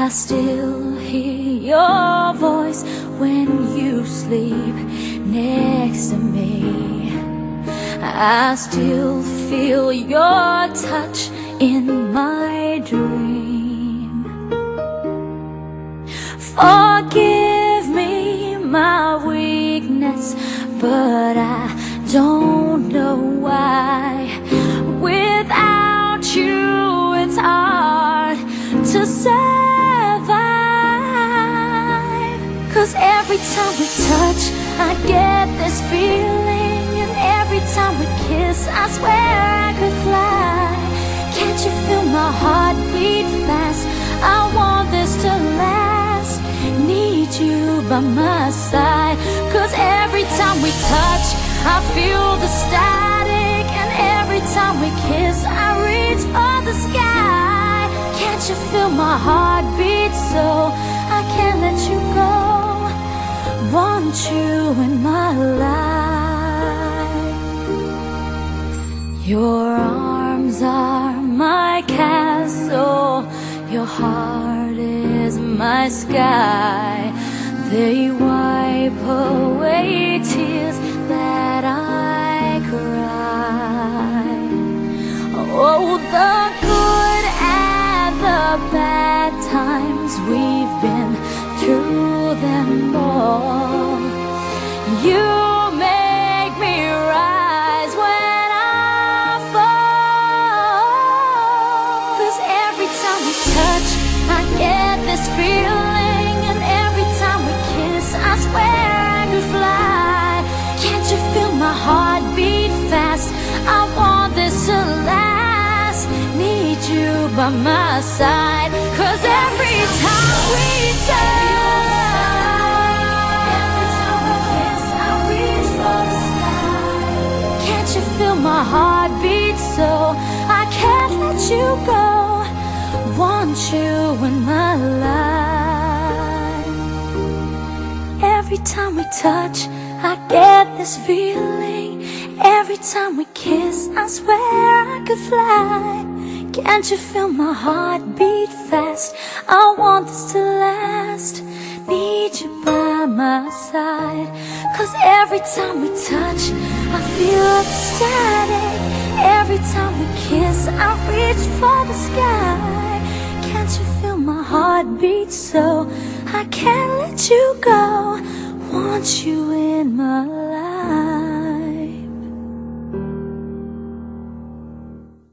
I still hear your voice when you sleep next to me. I still feel your touch in my dream. Forgive me my weakness, but I don't know why. Without you, it's hard to survive. 'Cause every time we touch, I get this feeling, and every time we kiss, I swear I could fly. Can't you feel my heart beat fast? I want this to last. Need you by my side. 'Cause every time we touch, I feel the static, and every time we kiss, I reach for the sky. Can't you feel my heart beat so I can't let you go? Want you in my life. Your arms are my castle, your heart is my sky. They wipe away tears that I cry. Oh, the good and the bad times, we've been through them all. You make me rise when I fall. 'Cause every time we touch, I get this feeling, and every time we kiss, I swear I could fly. Can't you feel my heart beat fast? I want this to last. Need you by my side. 'Cause every time we touch, every time we kiss, I reach for the sky. Can't you feel my heart beat so I can't let you go? Want you in my life. Every time we touch, I get this feeling. Every time we kiss, I swear I could fly. Can't you feel my heart beat fast? I want this to last. Need you by my side. 'Cause every time we touch, I feel the static. Every time we kiss, I reach for the sky. Can't you feel my heart beat so I can't let you go? Want you in my life.